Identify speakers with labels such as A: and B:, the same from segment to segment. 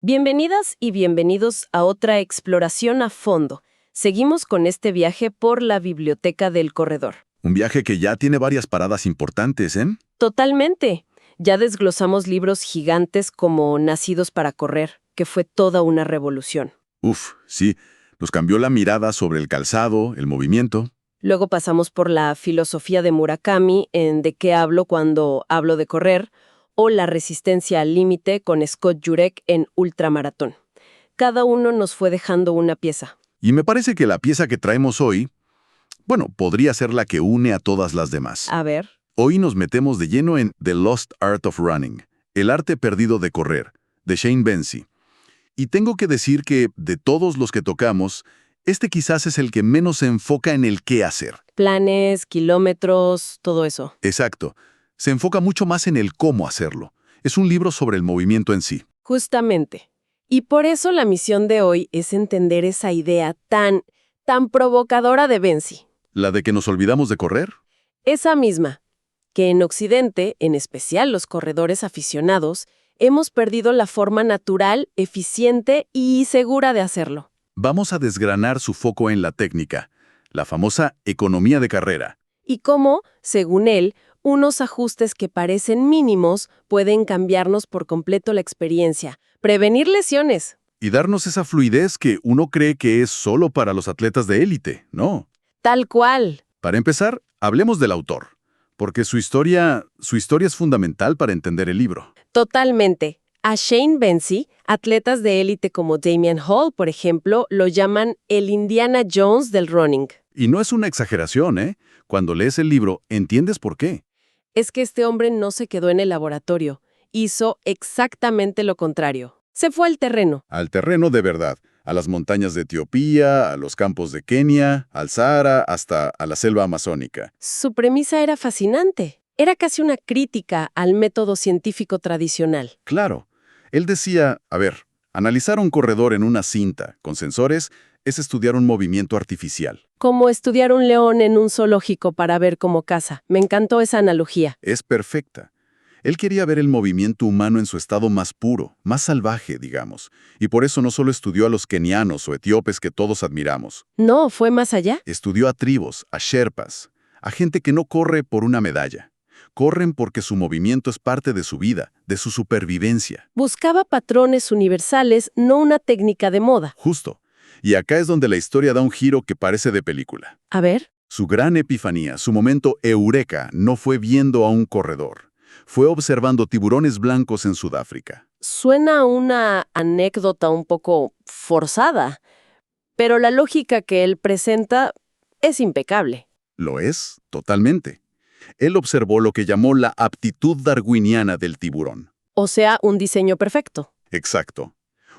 A: Bienvenidas y bienvenidos a otra exploración a fondo. Seguimos con este viaje por la biblioteca del corredor.
B: Un viaje que ya tiene varias paradas importantes, ¿eh?
A: Totalmente. Ya desglosamos libros gigantes como Nacidos para correr, que fue toda una revolución.
B: Uf, sí, nos cambió la mirada sobre el calzado, el movimiento.
A: Luego pasamos por la filosofía de Murakami en De qué hablo cuando hablo de correr, o la resistencia al límite con Scott Jurek en Ultramaratón. Cada uno nos fue dejando una pieza.
B: Y me parece que la pieza que traemos hoy, podría ser la que une a todas las demás.
A: A ver.
B: Hoy nos metemos de lleno en The Lost Art of Running, el arte perdido de correr, de Shane Benzie. Y tengo que decir que, de todos los que tocamos, este quizás es el que menos se enfoca en el qué hacer.
A: Planes, kilómetros, todo eso.
B: Exacto. Se enfoca mucho más en el cómo hacerlo. Es un libro sobre el movimiento en sí.
A: Justamente. Y por eso la misión de hoy es entender esa idea tan provocadora de Benzie.
B: ¿La de que nos olvidamos de correr?
A: Esa misma, que en Occidente, en especial los corredores aficionados, hemos perdido la forma natural, eficiente y segura de hacerlo.
B: Vamos a desgranar su foco en la técnica, la famosa economía de carrera.
A: Y cómo, según él, unos ajustes que parecen mínimos pueden cambiarnos por completo la experiencia, prevenir lesiones.
B: Y darnos esa fluidez que uno cree que es solo para los atletas de élite, ¿no?
A: Tal cual.
B: Para empezar, hablemos del autor, porque su historia es fundamental para entender el libro.
A: Totalmente. A Shane Benzie, atletas de élite como Damian Hall, por ejemplo, lo llaman el Indiana Jones del running.
B: Y no es una exageración, ¿eh? Cuando lees el libro, entiendes por qué.
A: Es que este hombre no se quedó en el laboratorio. Hizo exactamente lo contrario. Se fue al terreno.
B: Al terreno de verdad, a las montañas de Etiopía, a los campos de Kenia, al Sahara, hasta a la selva amazónica.
A: Su premisa era fascinante. Era casi una crítica al método científico tradicional.
B: Claro. Él decía, analizar a un corredor en una cinta con sensores es estudiar un movimiento artificial.
A: Como estudiar un león en un zoológico para ver cómo caza. Me encantó esa analogía.
B: Es perfecta. Él quería ver el movimiento humano en su estado más puro, más salvaje, digamos. Y por eso no solo estudió a los kenianos o etíopes que todos admiramos.
A: No, fue más allá.
B: Estudió a tribus, a sherpas, a gente que no corre por una medalla. Corren porque su movimiento es parte de su vida, de su supervivencia.
A: Buscaba patrones universales, no una técnica de moda.
B: Justo. Y acá es donde la historia da un giro que parece de película.
A: A ver.
B: Su gran epifanía, su momento eureka, no fue viendo a un corredor. Fue observando tiburones blancos en Sudáfrica.
A: Suena a una anécdota un poco forzada, pero la lógica que él presenta es impecable.
B: Lo es, totalmente. Él observó lo que llamó la aptitud darwiniana del tiburón.
A: O sea, un diseño perfecto.
B: Exacto.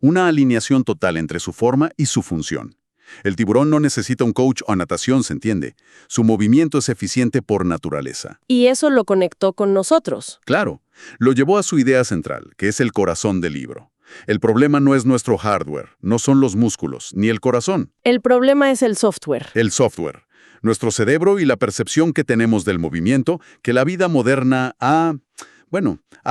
B: Una alineación total entre su forma y su función. El tiburón no necesita un coach o natación, se entiende. Su movimiento es eficiente por naturaleza.
A: Y eso lo conectó con nosotros.
B: Claro, lo llevó a su idea central, que es el corazón del libro. El problema no es nuestro hardware, no son los músculos, ni el corazón.
A: El problema es el software.
B: El software. Nuestro cerebro y la percepción que tenemos del movimiento que la vida moderna ha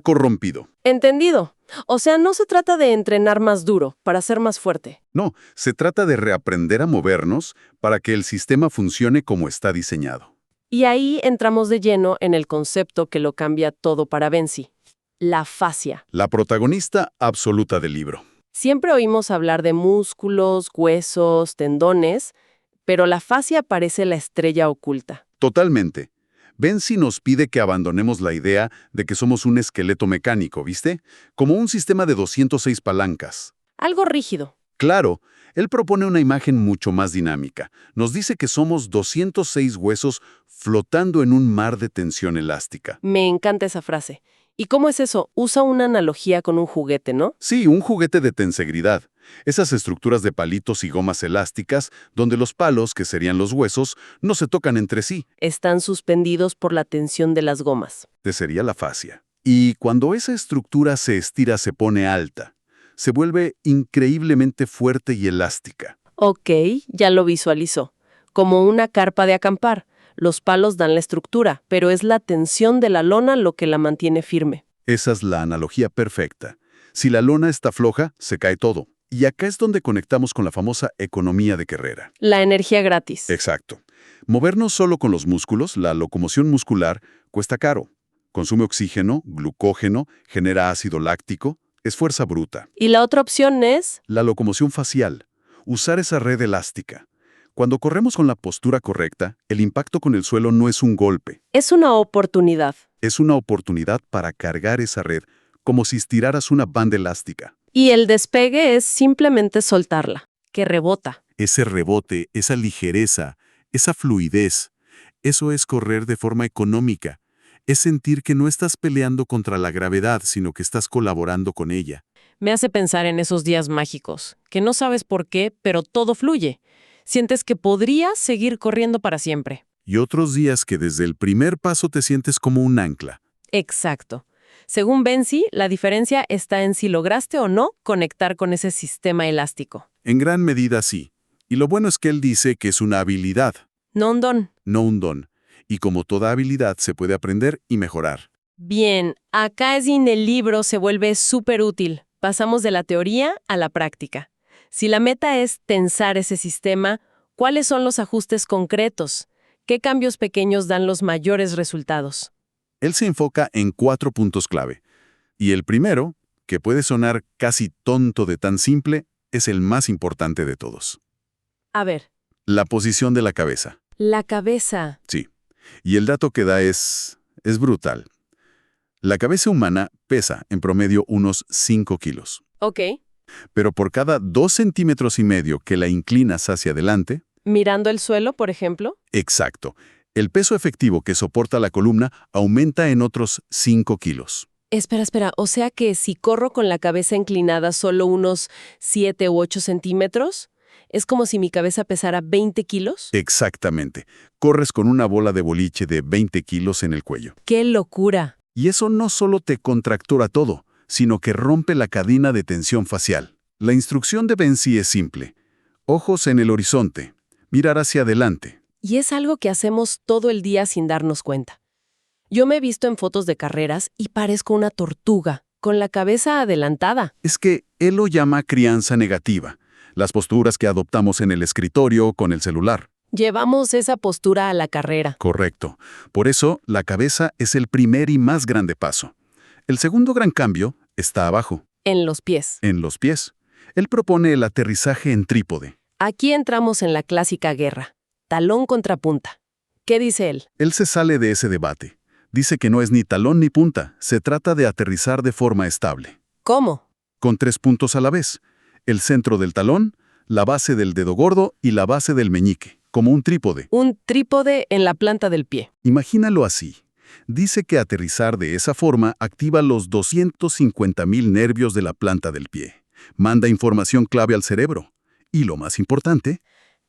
B: corrompido.
A: Entendido. O sea, no se trata de entrenar más duro para ser más fuerte.
B: No, se trata de reaprender a movernos para que el sistema funcione como está diseñado.
A: Y ahí entramos de lleno en el concepto que lo cambia todo para Benzie. La fascia.
B: La protagonista absoluta del libro.
A: Siempre oímos hablar de músculos, huesos, tendones, pero la fascia parece la estrella oculta.
B: Totalmente. Benzie nos pide que abandonemos la idea de que somos un esqueleto mecánico, ¿viste? Como un sistema de 206 palancas.
A: Algo rígido.
B: Claro, él propone una imagen mucho más dinámica. Nos dice que somos 206 huesos flotando en un mar de tensión elástica.
A: Me encanta esa frase. ¿Y cómo es eso? Usa una analogía con un juguete, ¿no?
B: Sí, un juguete de tensegridad. Esas estructuras de palitos y gomas elásticas, donde los palos, que serían los huesos, no se tocan entre sí.
A: Están suspendidos por la tensión de las gomas.
B: Sería la fascia. Y cuando esa estructura se estira, se pone alta. Se vuelve increíblemente fuerte y elástica.
A: Ok, ya lo visualizó. Como una carpa de acampar. Los palos dan la estructura, pero es la tensión de la lona lo que la mantiene firme.
B: Esa es la analogía perfecta. Si la lona está floja, se cae todo. Y acá es donde conectamos con la famosa economía de Carrera.
A: La energía gratis.
B: Exacto. Movernos solo con los músculos, la locomoción muscular, cuesta caro. Consume oxígeno, glucógeno, genera ácido láctico, es fuerza bruta.
A: Y la otra opción es...
B: La locomoción facial, usar esa red elástica. Cuando corremos con la postura correcta, el impacto con el suelo no es un golpe,
A: Es una oportunidad.
B: es una oportunidad para cargar esa red, como si estiraras una banda elástica.
A: Y el despegue es simplemente soltarla, que rebota.
B: Ese rebote, esa ligereza, esa fluidez, eso es correr de forma económica. Es sentir que no estás peleando contra la gravedad, sino que estás colaborando con ella.
A: Me hace pensar en esos días mágicos, que no sabes por qué, pero todo fluye. Sientes que podrías seguir corriendo para siempre.
B: Y otros días que desde el primer paso te sientes como un ancla.
A: Exacto. Según Benzi, la diferencia está en si lograste o no conectar con ese sistema elástico.
B: En gran medida sí. Y lo bueno es que él dice que es una habilidad,
A: No un don.
B: no un don. Y como toda habilidad se puede aprender y mejorar.
A: Bien, acá es en el libro se vuelve súper útil. Pasamos de la teoría a la práctica. Si la meta es tensar ese sistema, ¿cuáles son los ajustes concretos? ¿Qué cambios pequeños dan los mayores resultados?
B: Él se enfoca en 4 puntos clave. Y el primero, que puede sonar casi tonto de tan simple, es el más importante de todos.
A: A ver,
B: La posición de la cabeza.
A: la cabeza.
B: Sí. Y el dato que da es brutal. La cabeza humana pesa en promedio unos 5 kilos.
A: Ok.
B: Pero por cada 2,5 centímetros que la inclinas hacia adelante,
A: Mirando el suelo, por ejemplo.
B: exacto, el peso efectivo que soporta la columna aumenta en otros 5 kilos.
A: Espera. O sea que si corro con la cabeza inclinada solo unos 7 u 8 centímetros, ¿es como si mi cabeza pesara 20 kilos?
B: Exactamente. Corres con una bola de boliche de 20 kilos en el cuello.
A: ¡Qué locura!
B: Y eso no solo te contractura todo, sino que rompe la cadena de tensión facial. La instrucción de Benzi es simple. Ojos en el horizonte. Mirar hacia adelante.
A: Y es algo que hacemos todo el día sin darnos cuenta. Yo me he visto en fotos de carreras y parezco una tortuga, con la cabeza adelantada.
B: Es que él lo llama crianza negativa. Las posturas que adoptamos en el escritorio con el celular.
A: Llevamos esa postura a la carrera.
B: Correcto. Por eso, la cabeza es el primer y más grande paso. El segundo gran cambio está abajo,
A: En los pies.
B: en los pies. Él propone el aterrizaje en trípode.
A: Aquí entramos en la clásica guerra. Talón contra punta. ¿Qué dice él?
B: Él se sale de ese debate. Dice que no es ni talón ni punta, se trata de aterrizar de forma estable.
A: ¿Cómo?
B: Con 3 puntos a la vez. El centro del talón, la base del dedo gordo y la base del meñique, como un trípode.
A: Un trípode en la planta del pie.
B: Imagínalo así. Dice que aterrizar de esa forma activa los 250,000 nervios de la planta del pie. Manda información clave al cerebro. Y lo más importante,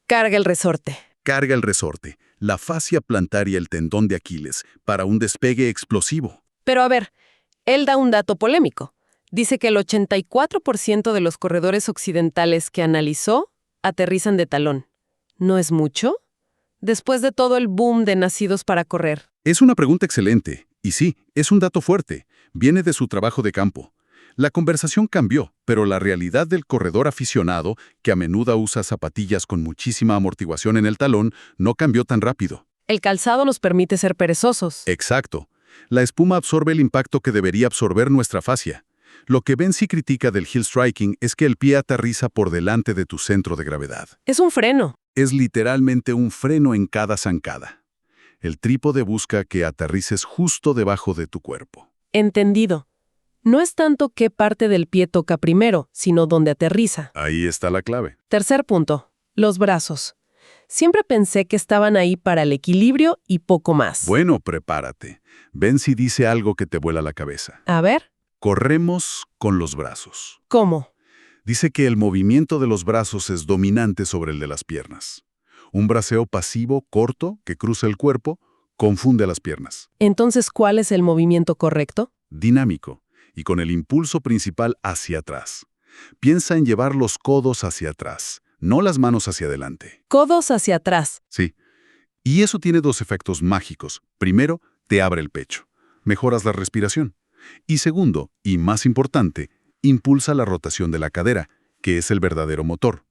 A: Carga el resorte.
B: carga el resorte, la fascia plantar y el tendón de Aquiles, para un despegue explosivo.
A: Pero a ver, él da un dato polémico. Dice que el 84% de los corredores occidentales que analizó aterrizan de talón. ¿No es mucho? Después de todo el boom de nacidos para correr.
B: Es una pregunta excelente. Y sí, es un dato fuerte. Viene de su trabajo de campo. La conversación cambió, pero la realidad del corredor aficionado, que a menudo usa zapatillas con muchísima amortiguación en el talón, no cambió tan rápido.
A: El calzado nos permite ser perezosos.
B: Exacto. La espuma absorbe el impacto que debería absorber nuestra fascia. Lo que Benzi critica del heel striking es que el pie aterriza por delante de tu centro de gravedad.
A: Es un freno.
B: Es literalmente un freno en cada zancada. El trípode busca que aterrices justo debajo de tu cuerpo.
A: Entendido. No es tanto qué parte del pie toca primero, sino dónde aterriza.
B: Ahí está la clave.
A: Tercer punto. Los brazos. Siempre pensé que estaban ahí para el equilibrio y poco más.
B: Bueno, prepárate. Benzi dice algo que te vuela la cabeza.
A: A ver,
B: Corremos con los brazos.
A: ¿cómo?
B: Dice que el movimiento de los brazos es dominante sobre el de las piernas. Un braceo pasivo, corto, que cruza el cuerpo, confunde a las piernas.
A: Entonces, ¿cuál es el movimiento correcto?
B: Dinámico, y con el impulso principal hacia atrás. Piensa en llevar los codos hacia atrás, no las manos hacia adelante.
A: Codos hacia atrás.
B: Sí. Y eso tiene 2 efectos mágicos. Primero, te abre el pecho. Mejoras la respiración. Y segundo, y más importante, impulsa la rotación de la cadera, que es el verdadero motor.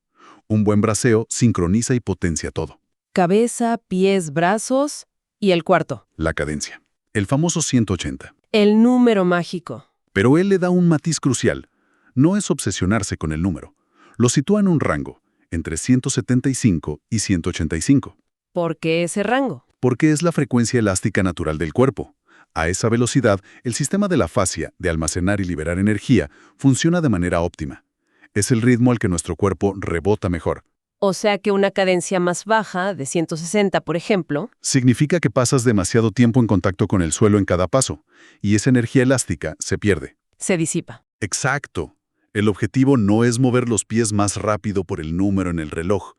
B: Un buen braceo sincroniza y potencia todo.
A: Cabeza, pies, brazos y el cuarto.
B: La cadencia. El famoso 180.
A: El número mágico.
B: Pero él le da un matiz crucial. No es obsesionarse con el número. Lo sitúa en un rango, entre 175 y 185.
A: ¿Por qué ese rango?
B: Porque es la frecuencia elástica natural del cuerpo. A esa velocidad, el sistema de la fascia, de almacenar y liberar energía, funciona de manera óptima. Es el ritmo al que nuestro cuerpo rebota mejor.
A: O sea que una cadencia más baja, de 160 por ejemplo,
B: Significa que pasas demasiado tiempo en contacto con el suelo en cada paso, y esa energía elástica se pierde.
A: se disipa.
B: Exacto. El objetivo no es mover los pies más rápido por el número en el reloj.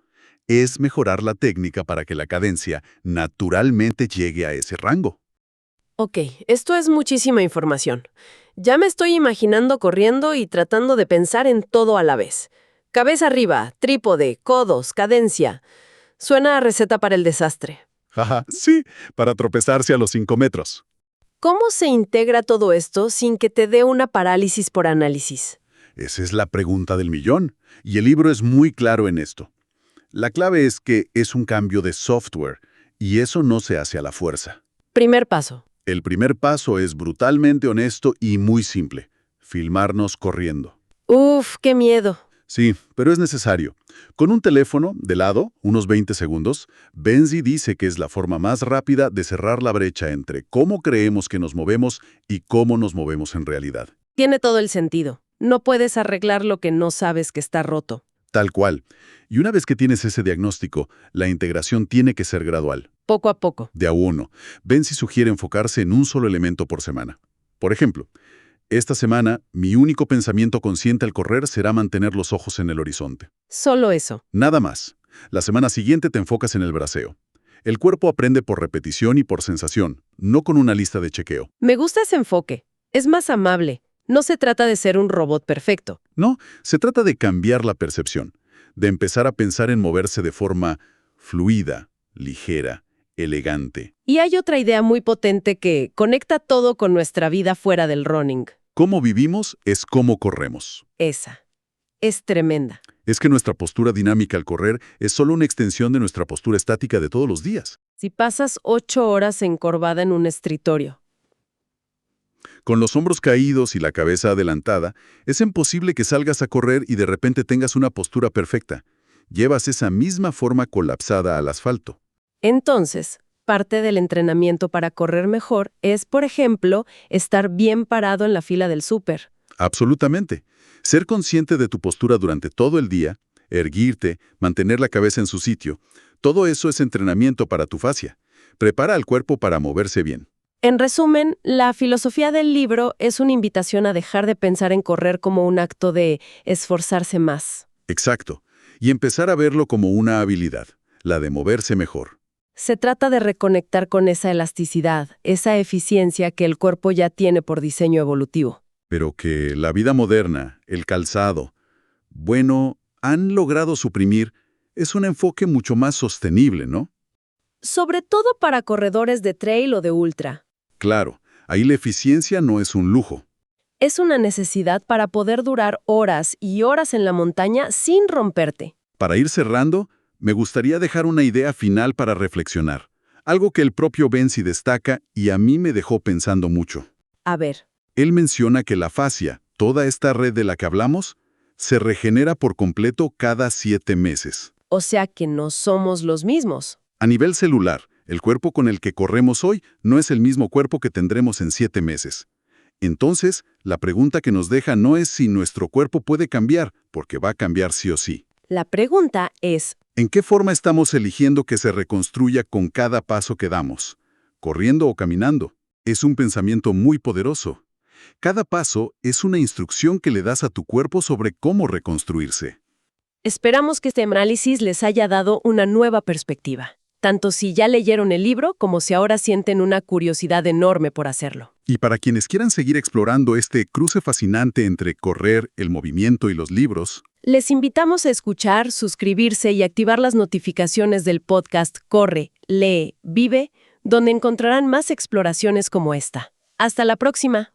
B: Es mejorar la técnica para que la cadencia naturalmente llegue a ese rango.
A: Ok, esto es muchísima información. Ya me estoy imaginando corriendo y tratando de pensar en todo a la vez. Cabeza arriba, trípode, codos, cadencia. Suena a receta para el desastre.
B: Jaja, sí, para tropezarse a los 5 metros.
A: ¿Cómo se integra todo esto sin que te dé una parálisis por análisis?
B: Esa es la pregunta del millón, y el libro es muy claro en esto. La clave es que es un cambio de software, y eso no se hace a la fuerza.
A: Primer paso.
B: El primer paso es brutalmente honesto y muy simple: filmarnos corriendo.
A: Uf, qué miedo.
B: Sí, pero es necesario. Con un teléfono, de lado, unos 20 segundos, Benzi dice que es la forma más rápida de cerrar la brecha entre cómo creemos que nos movemos y cómo nos movemos en realidad.
A: Tiene todo el sentido. No puedes arreglar lo que no sabes que está roto.
B: Tal cual. Y una vez que tienes ese diagnóstico, la integración tiene que ser gradual.
A: Poco a poco.
B: De a uno. Benzi sugiere enfocarse en un solo elemento por semana. Por ejemplo, esta semana, mi único pensamiento consciente al correr será mantener los ojos en el horizonte.
A: Solo eso.
B: Nada más. La semana siguiente te enfocas en el braceo. El cuerpo aprende por repetición y por sensación, no con una lista de chequeo.
A: Me gusta ese enfoque. Es más amable. No se trata de ser un robot perfecto.
B: No, se trata de cambiar la percepción, de empezar a pensar en moverse de forma fluida, ligera, elegante.
A: Y hay otra idea muy potente que conecta todo con nuestra vida fuera del running.
B: Cómo vivimos es cómo corremos.
A: Esa. Es tremenda.
B: Es que nuestra postura dinámica al correr es solo una extensión de nuestra postura estática de todos los días.
A: Si pasas 8 horas encorvada en un escritorio,
B: Con los hombros caídos y la cabeza adelantada, es imposible que salgas a correr y de repente tengas una postura perfecta. Llevas esa misma forma colapsada al asfalto.
A: entonces, parte del entrenamiento para correr mejor es, por ejemplo, estar bien parado en la fila del súper.
B: Absolutamente. Ser consciente de tu postura durante todo el día, erguirte, mantener la cabeza en su sitio, todo eso es entrenamiento para tu fascia. Prepara al cuerpo para moverse bien.
A: En resumen, la filosofía del libro es una invitación a dejar de pensar en correr como un acto de esforzarse más.
B: Exacto. Y empezar a verlo como una habilidad, la de moverse mejor.
A: Se trata de reconectar con esa elasticidad, esa eficiencia que el cuerpo ya tiene por diseño evolutivo.
B: Pero que la vida moderna, el calzado, bueno, han logrado suprimir, es un enfoque mucho más sostenible, ¿no?
A: Sobre todo para corredores de trail o de ultra.
B: Claro, ahí la eficiencia no es un lujo.
A: Es una necesidad para poder durar horas y horas en la montaña sin romperte.
B: Para ir cerrando, me gustaría dejar una idea final para reflexionar, algo que el propio Benzi destaca y a mí me dejó pensando mucho.
A: A ver,
B: Él menciona que la fascia, toda esta red de la que hablamos, se regenera por completo cada 7 meses.
A: o sea que no somos los mismos.
B: A nivel celular, el cuerpo con el que corremos hoy no es el mismo cuerpo que tendremos en 7 meses. Entonces, la pregunta que nos deja no es si nuestro cuerpo puede cambiar, porque va a cambiar sí o sí.
A: La pregunta es,
B: ¿En qué forma estamos eligiendo que se reconstruya con cada paso que damos? ¿Corriendo o caminando? Es un pensamiento muy poderoso. Cada paso es una instrucción que le das a tu cuerpo sobre cómo reconstruirse.
A: esperamos que este análisis les haya dado una nueva perspectiva, tanto si ya leyeron el libro como si ahora sienten una curiosidad enorme por hacerlo.
B: Y para quienes quieran seguir explorando este cruce fascinante entre correr, el movimiento y los libros,
A: Les invitamos a escuchar, suscribirse y activar las notificaciones del podcast Corre, Lee, Vive, donde encontrarán más exploraciones como esta. Hasta la próxima.